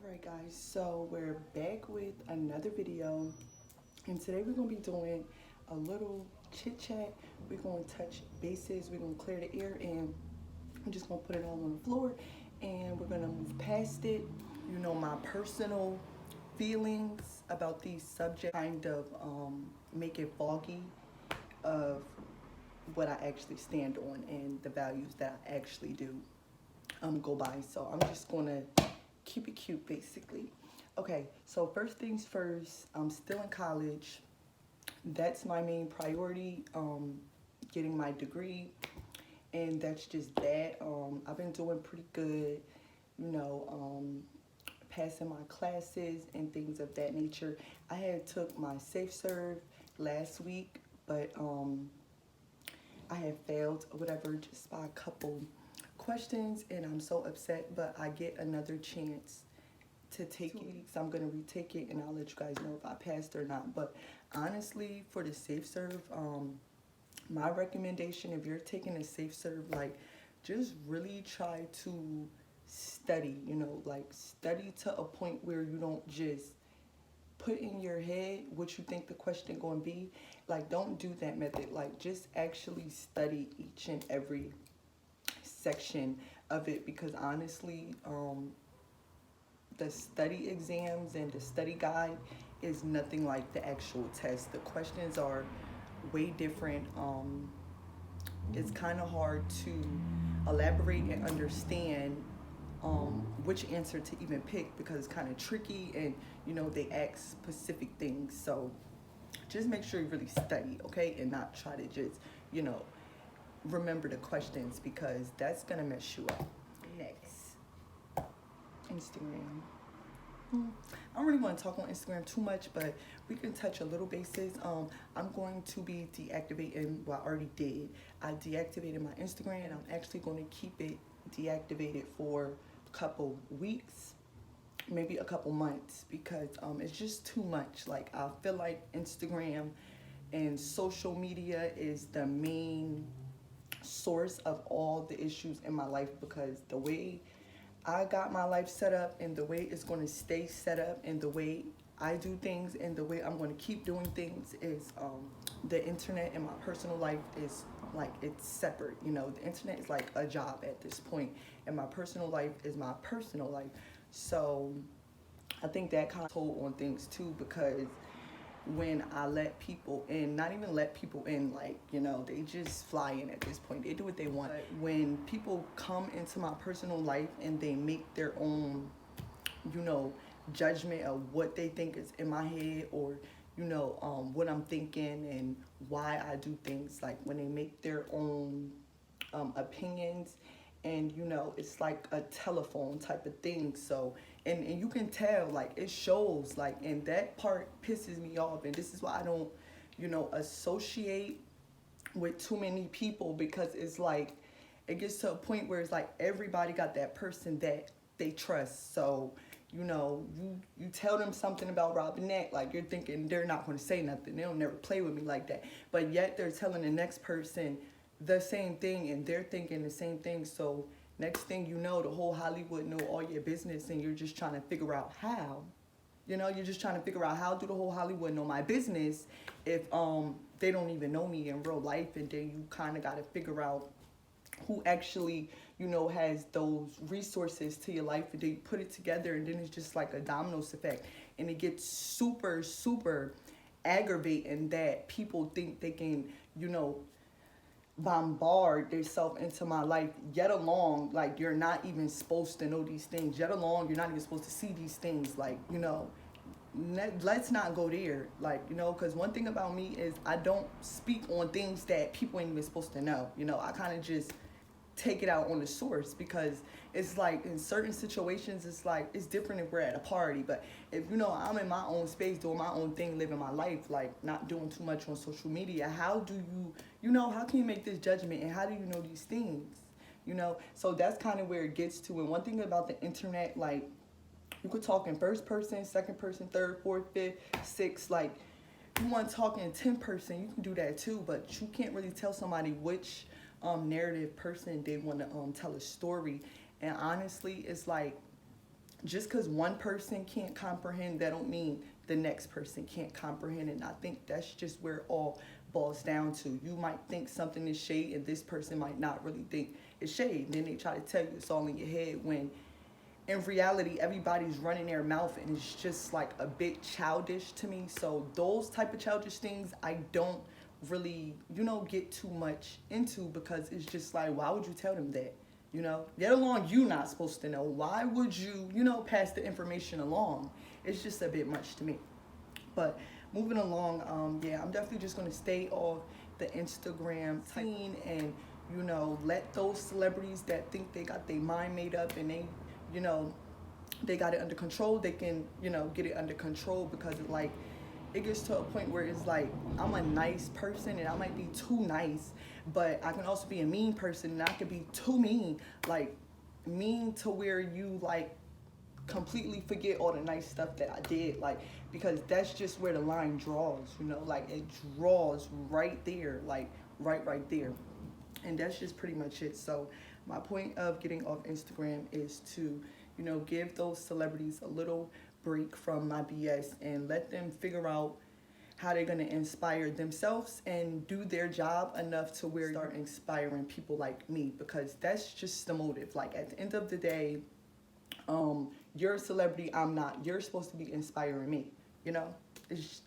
Alright guys, so we're back with another video, and today we're going to be doing a little chit chat. We're going to touch bases, we're going to clear the air, and I'm just going to put it all on the floor and we're going to move past it. You know, my personal feelings about these subjects kind of make it foggy of what I actually stand on and the values that I actually do go by. So I'm just going to keep it cute basically. Okay, so first things first, I'm still in college. That's my main priority, getting my degree, and that's just that. I've been doing pretty good, you know, passing my classes and things of that nature. I had took my Safe Serve last week, but I had failed or whatever just by a couple questions, and I'm so upset, but I get another chance to take it. So I'm gonna retake it and I'll let you guys know if I passed or not. But honestly, for the Safe Serve, my recommendation, if you're taking a Safe Serve, like, just really try to study, you know, like study to a point where you don't just put in your head what you think the question going to be. Like, don't do that method. Like, just actually study each and every section of it, because honestly, the study exams and the study guide is nothing like the actual test. The questions are way different. It's kind of hard to elaborate and understand which answer to even pick, because it's kind of tricky, and you know, they ask specific things. So just make sure you really study, okay, and not try to just, you know, remember the questions, because that's gonna mess you up. Next, Instagram. I don't really want to talk on Instagram too much, but we can touch a little bases. I'm going to be deactivating, well, I already did. I deactivated my Instagram, and I'm actually going to keep it deactivated for a couple weeks, maybe a couple months, because it's just too much. Like, I feel like Instagram and social media is the main source of all the issues in my life, because the way I got my life set up and the way it's going to stay set up and the way I do things and the way I'm going to keep doing things is the internet and my personal life is like, it's separate. You know, the internet is like a job at this point, and my personal life is my personal life. So I think that kind of told on things too, because when I let people in, not even let people in, like, you know, they just fly in at this point. They do what they want. But when people come into my personal life and they make their own, you know, judgment of what they think is in my head, or, you know, what I'm thinking and why I do things, like when they make their own opinions, and you know, it's like a telephone type of thing. So and you can tell, like, it shows, like, and that part pisses me off, and this is why I don't, you know, associate with too many people, because it's like, it gets to a point where it's like everybody got that person that they trust. So you know, you tell them something about Robinette, like, you're thinking they're not going to say nothing, they'll never play with me like that, but yet they're telling the next person the same thing, and they're thinking the same thing. So next thing you know, the whole Hollywood know all your business, and you're just trying to figure out how. You know, you're just trying to figure out, how do the whole Hollywood know my business if they don't even know me in real life? And then you kind of got to figure out who actually, you know, has those resources to your life, and then you put it together, and then it's just like a dominoes effect, and it gets super, super aggravating that people think they can, you know, bombard themselves into my life, yet along, like, you're not even supposed to know these things, yet along, you're not even supposed to see these things. Like, you know, let's not go there. Like, you know, because one thing about me is I don't speak on things that people ain't even supposed to know. You know, I kind of just take it out on the source, because it's like, in certain situations, it's like, it's different if we're at a party, but if, you know, I'm in my own space doing my own thing, living my life, like, not doing too much on social media, how do you, you know, how can you make this judgment, and how do you know these things, you know? So that's kind of where it gets to. And one thing about the internet, like, you could talk in first person, second person, third, fourth, fifth, sixth. Like, if you want to talk in 10 person, you can do that too, but you can't really tell somebody which narrative person they want to tell a story. And honestly, it's like, just because one person can't comprehend, that don't mean the next person can't comprehend. And I think that's just where it all boils down to. You might think something is shade, and this person might not really think it's shade. And then they try to tell you it's all in your head, when in reality everybody's running their mouth, and it's just like a bit childish to me. So those type of childish things I don't really, get too much into, because it's just like, why would you tell them that? Yet along, you not supposed to know. Why would you, pass the information along? It's just a bit much to me. But moving along, yeah, I'm definitely just going to stay off the Instagram scene, and, let those celebrities that think they got their mind made up and they got it under control, they can, get it under control, because it gets to a point where it's like, I'm a nice person and I might be too nice, but I can also be a mean person, and I could be too mean, like mean to where you completely forget all the nice stuff that I did, because that's just where the line draws, it draws right there, right there. And that's just pretty much it. So my point of getting off Instagram is to, give those celebrities a little break from my BS and let them figure out how they're going to inspire themselves and do their job enough to where start inspiring people like me, because that's just the motive. At the end of the day, you're a celebrity, I'm not. You're supposed to be inspiring me, It's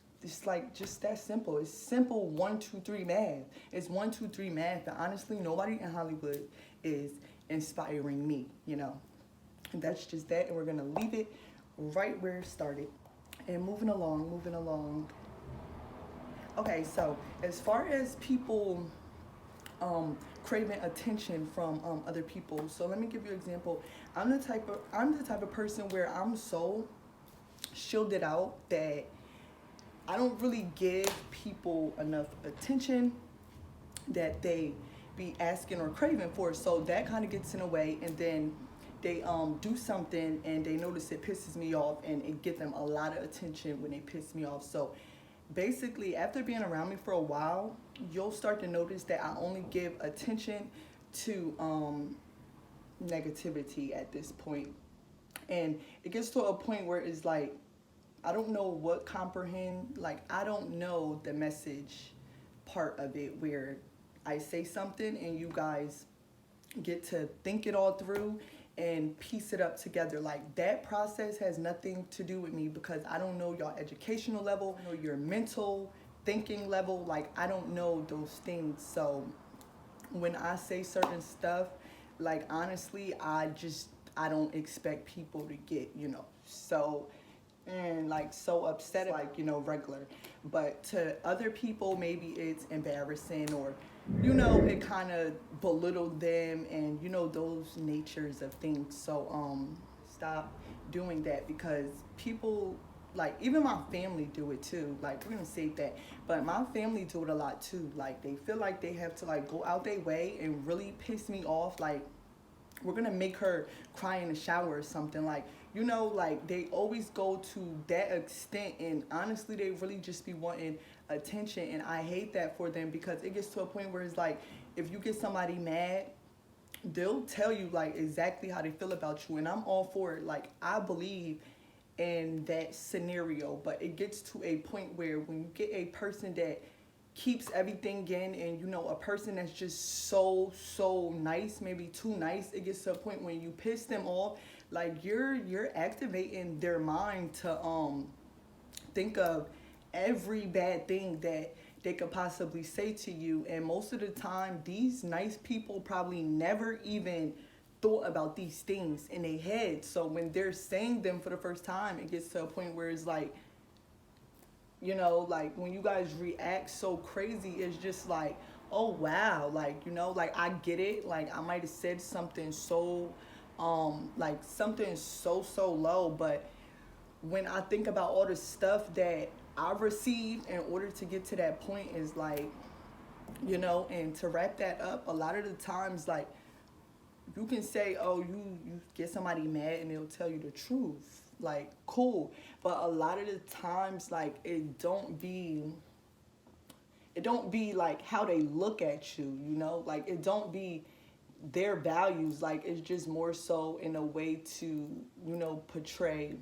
just that simple. It's simple 1, 2, 3 math. It's 1, 2, 3 math. And honestly, nobody in Hollywood is inspiring me, And that's just that. And we're going to leave it right where it started. And moving along. Okay, so as far as people craving attention from other people, so let me give you an example. I'm the type of person where I'm so shielded out that I don't really give people enough attention that they be asking or craving for. So that kind of gets in the way, and then they do something and they notice it pisses me off, and it get them a lot of attention when they piss me off. So basically, after being around me for a while, you'll start to notice that I only give attention to negativity at this point. And it gets to a point where it's like, I don't know what comprehend, I don't know the message part of it, where I say something and you guys get to think it all through and piece it up together. That process has nothing to do with me, because I don't know your educational level, I don't know your mental thinking level, I don't know those things. So when I say certain stuff, honestly, I don't expect people to get, so so upset, regular. But to other people, maybe it's embarrassing, or it kind of belittled them, and those natures of things. So stop doing that, because people, even my family do it too. We're gonna say that, but my family do it a lot too. They feel like they have to go out their way and really piss me off. We're gonna make her cry in the shower or something. They always go to that extent, and honestly, they really just be wanting attention, and I hate that for them, because it gets to a point where it's if you get somebody mad, they'll tell you exactly how they feel about you, and I'm all for it. I believe in that scenario, but it gets to a point where when you get a person that keeps everything in, and a person that's just so nice, maybe too nice, it gets to a point when you piss them off, you're activating their mind to think of every bad thing that they could possibly say to you. And most of the time, these nice people probably never even thought about these things in their head. So when they're saying them for the first time, it gets to a point where it's when you guys react so crazy, it's just oh wow, I get it. I might have said something so something so low, but when I think about all the stuff that I received in order to get to that point, is and to wrap that up, a lot of the times, you can say, oh, you get somebody mad and they'll tell you the truth, cool, but a lot of the times, it don't be how they look at you, it don't be their values. Like, it's just more so in a way to, portray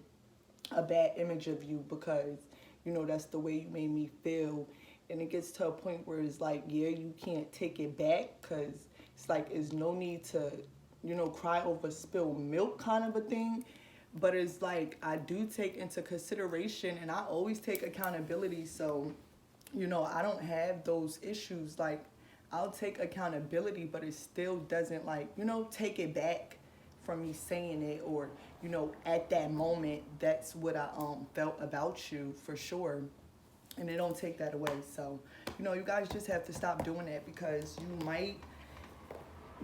a bad image of you because, that's the way you made me feel. And it gets to a point where it's like, yeah, you can't take it back because it's like, there's no need to, cry over spilled milk kind of a thing. But it's like, I do take into consideration and I always take accountability. So, I don't have those issues. Like, I'll take accountability, but it still doesn't, like, take it back from me saying it, or, at that moment, that's what I felt about you for sure. And it don't take that away. So, you guys just have to stop doing that, because you might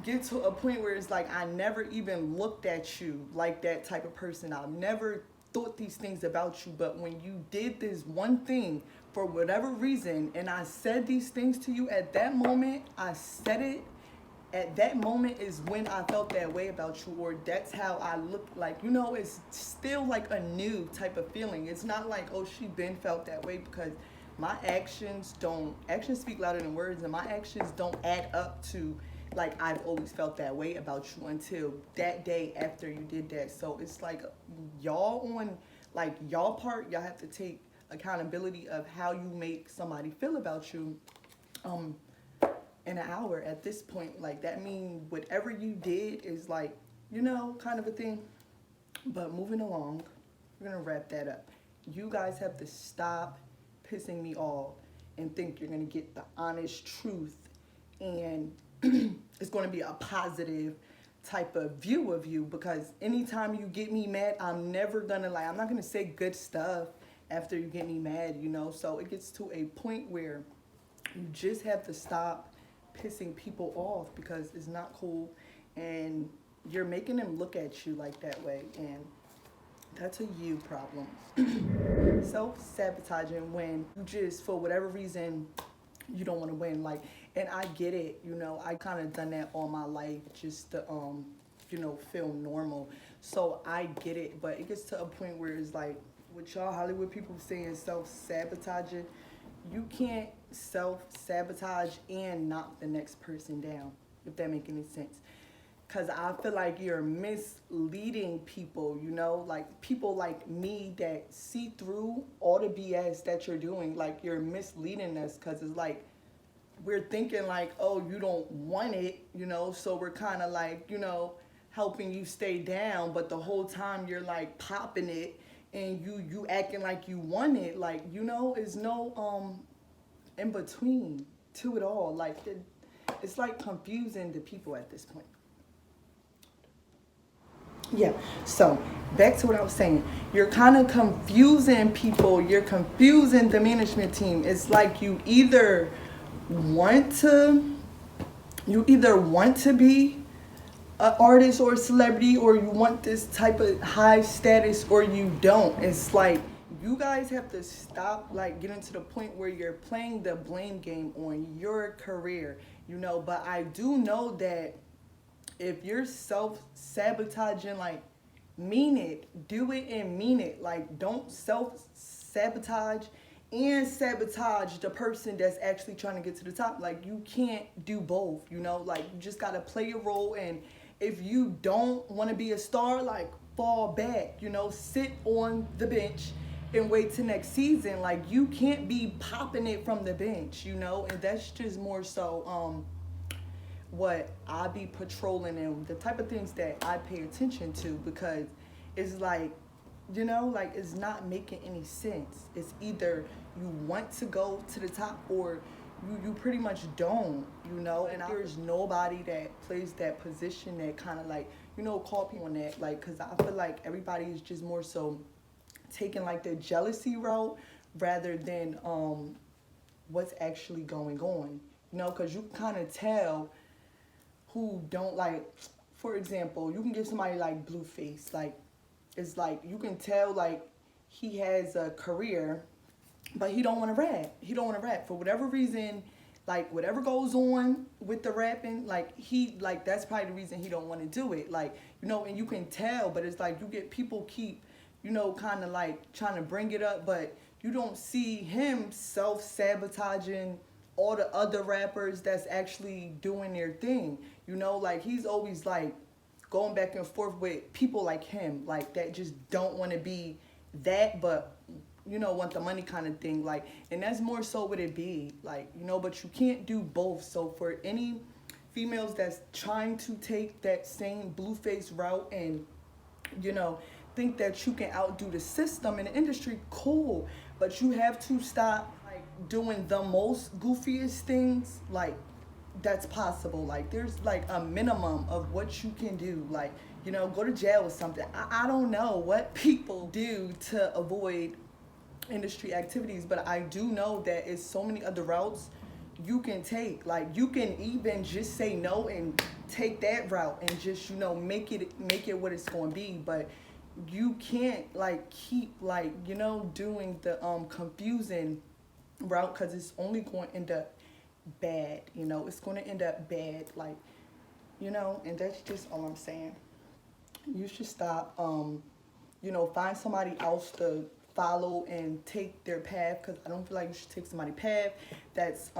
get to a point where it's like, I never even looked at you like that type of person. I've never thought these things about you, but when you did this one thing for whatever reason, and I said these things to you at that moment, I said it at that moment is when I felt that way about you, or that's how I look. Like, it's still like a new type of feeling. It's not like, oh, she been felt that way, because my actions speak louder than words, and my actions don't add up to like, I've always felt that way about you until that day after you did that. So it's like, y'all on, like, y'all part, y'all have to take accountability of how you make somebody feel about you in an hour at this point. Like, that means whatever you did is like, kind of a thing. But moving along, we're gonna wrap that up. You guys have to stop pissing me off and think you're gonna get the honest truth, and it's going to be a positive type of view of you, because anytime you get me mad, I'm never going to, like, I'm not going to say good stuff after you get me mad, So it gets to a point where you just have to stop pissing people off, because it's not cool, and you're making them look at you like that way, and that's a you problem. Self-sabotaging when you just, for whatever reason, you don't want to win. Like, and I get it, I kind of done that all my life just to feel normal. So I get it, but it gets to a point where it's like, with y'all Hollywood people saying self-sabotaging, you can't self-sabotage and knock the next person down, if that make any sense. Because I feel like you're misleading people, like people like me that see through all the BS that you're doing. Like, you're misleading us, because it's like, we're thinking like, oh, you don't want it, so we're kind of like, helping you stay down, but the whole time you're like popping it, and you acting like you want it. Like, is no in between to it all. Like, it's like confusing the people at this point. Yeah, so back to what I was saying. You're kind of confusing people. You're confusing the management team. It's like you either want to be an artist or a celebrity, or you want this type of high status, or you don't. It's like, you guys have to stop, like, getting to the point where you're playing the blame game on your career, But I do know that if you're self-sabotaging, like, mean it. Do it and mean it. Like, don't self-sabotage and sabotage the person that's actually trying to get to the top. Like, you can't do both, Like, you just got to play your role, and if you don't want to be a star, like, fall back, sit on the bench and wait till next season. Like, you can't be popping it from the bench, and that's just more so what I be patrolling and the type of things that I pay attention to, because it's like, like, it's not making any sense. It's either you want to go to the top, or you pretty much don't, and there's nobody that plays that position that kind of like, call people on that, like, because I feel like everybody is just more so taking like the jealousy route rather than what's actually going on, because you kind of tell who don't, like, for example, you can give somebody like Blueface, like, it's like, you can tell, like, he has a career, but he don't want to rap for whatever reason. Like, whatever goes on with the rapping, like, that's probably the reason he don't want to do it. Like, and you can tell, but it's like, you get people keep, kind of like trying to bring it up, but you don't see him self-sabotaging all the other rappers that's actually doing their thing. You know, like he's always like going back and forth with people like him, like that just don't want to be that, but you know, want the money kind of thing. Like, and that's more so what it be. Like, you know, but you can't do both. So for any females that's trying to take that same Blueface route and, you know, think that you can outdo the system in the industry, cool. But you have to stop like doing the most goofiest things like that's possible. Like there's like a minimum of what you can do. Like, you know, go to jail or something. I don't know what people do to avoid industry activities, but I do know that it's so many other routes you can take. Like you can even just say no and take that route and just, you know, make it what it's going to be. But you can't like keep like, you know, doing the confusing route, because it's only going to end up bad. You know, it's going to end up bad. Like, you know, and that's just all I'm saying. You should stop. You know, find somebody else to follow and take their path, because I don't feel like you should take somebody's path that's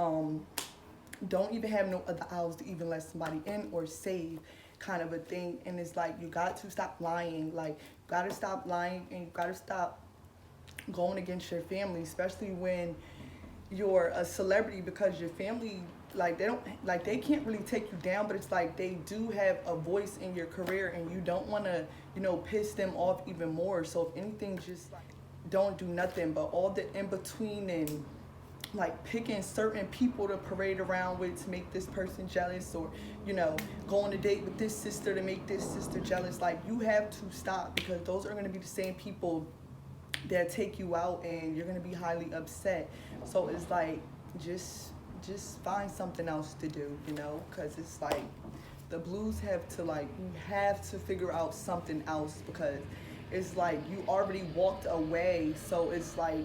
don't even have no other hours to even let somebody in or save, kind of a thing. And it's like you got to stop lying. Like you got to stop lying, and you got to stop going against your family, especially when you're a celebrity, because your family, like they don't, like they can't really take you down, but it's like they do have a voice in your career, and you don't want to, you know, piss them off even more. So if anything, just like don't do nothing. But all the in between and like picking certain people to parade around with to make this person jealous, or, you know, go on a date with this sister to make this sister jealous. Like you have to stop, because those are going to be the same people that take you out, and you're going to be highly upset. So it's like just find something else to do, you know, because it's like the blues have to, like, you have to figure out something else, because it's like you already walked away. So it's like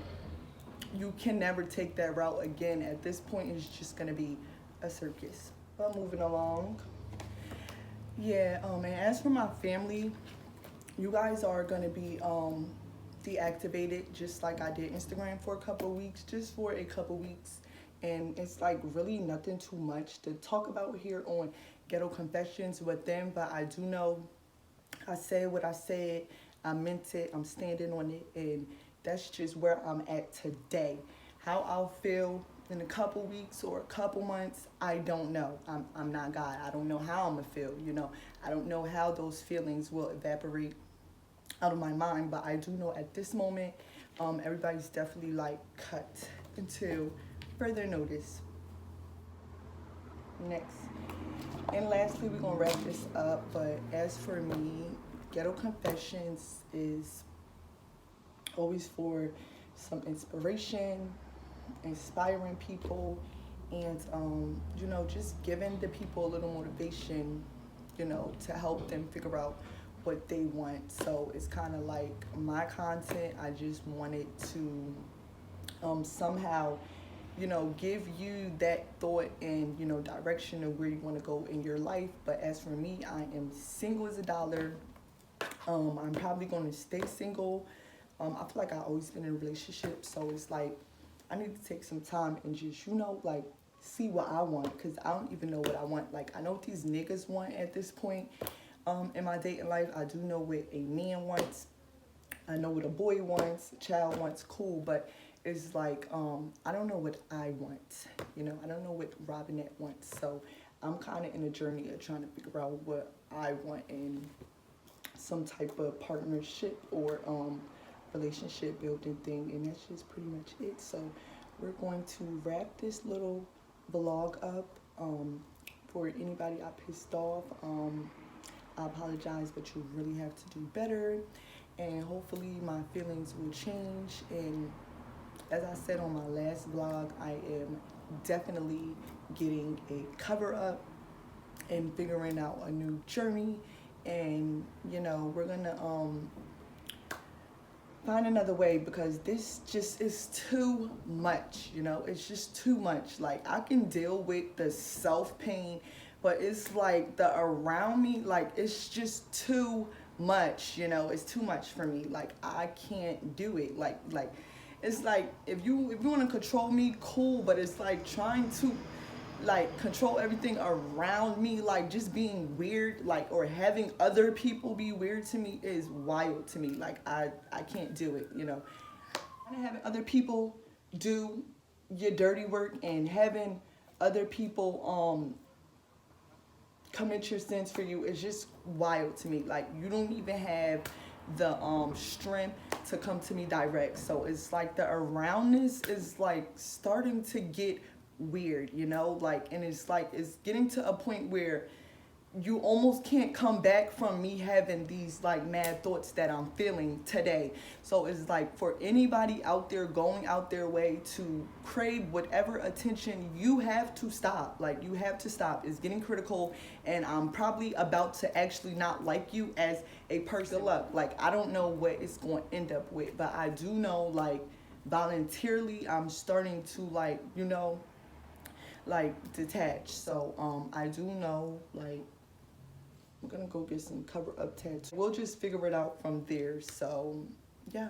you can never take that route again. At this point, it's just gonna be a circus. But moving along, yeah. And as for my family, you guys are gonna be deactivated, just like I did Instagram for a couple of weeks, just for a couple of weeks. And it's like really nothing too much to talk about here on Ghetto Confessions with them. But I do know I said what I said. I meant it. I'm standing on it, and that's just where I'm at today. How I'll feel in a couple weeks or a couple months, I don't know. I'm not God. I don't know how I'm gonna feel. You know, I don't know how those feelings will evaporate out of my mind. But I do know at this moment, everybody's definitely like cut until further notice. Next. And lastly, we're gonna wrap this up. But as for me, Ghetto Confessions is always for some inspiration, inspiring people, and you know, just giving the people a little motivation, you know, to help them figure out what they want. So it's kind of like my content. I just wanted to somehow, you know, give you that thought and, you know, direction of where you want to go in your life. But as for me, I am single as a dollar. I'm probably going to stay single. I feel like I've always been in a relationship, so it's like I need to take some time and just, you know, like see what I want, because I don't even know what I want. Like I know what these niggas want at this point in my dating life. I do know what a man wants. I know what a boy wants, a child wants, cool, but it's like I don't know what I want. You know, I don't know what Robinette wants. So I'm kind of in a journey of trying to figure out what I want in some type of partnership or relationship building thing, and that's just pretty much it. So we're going to wrap this little vlog up. For anybody I pissed off, I apologize, but you really have to do better, and hopefully my feelings will change. And as I said on my last vlog, I am definitely getting a cover up and figuring out a new journey. And, you know, we're gonna find another way, because this just is too much. You know, it's just too much. Like I can deal with the self pain, but it's like the around me, like it's just too much. You know, it's too much for me. Like I can't do it. Like it's like if you want to control me, cool, but it's like trying to like control everything around me, like just being weird, like, or having other people be weird to me is wild to me. Like I can't do it, you know. Kind of having other people do your dirty work and having other people commit your sins for you is just wild to me. Like you don't even have the strength to come to me direct. So it's like the aroundness is like starting to get weird, you know, like, and it's like it's getting to a point where you almost can't come back from me having these like mad thoughts that I'm feeling today. So it's like for anybody out there going out their way to crave whatever attention, you have to stop. Like you have to stop. It's getting critical, and I'm probably about to actually not like you as a person. Good luck. Like I don't know what it's going to end up with, but I do know like voluntarily I'm starting to like, you know, like detach. So I do know like I'm gonna go get some cover up tattoos. We'll just figure it out from there. So yeah.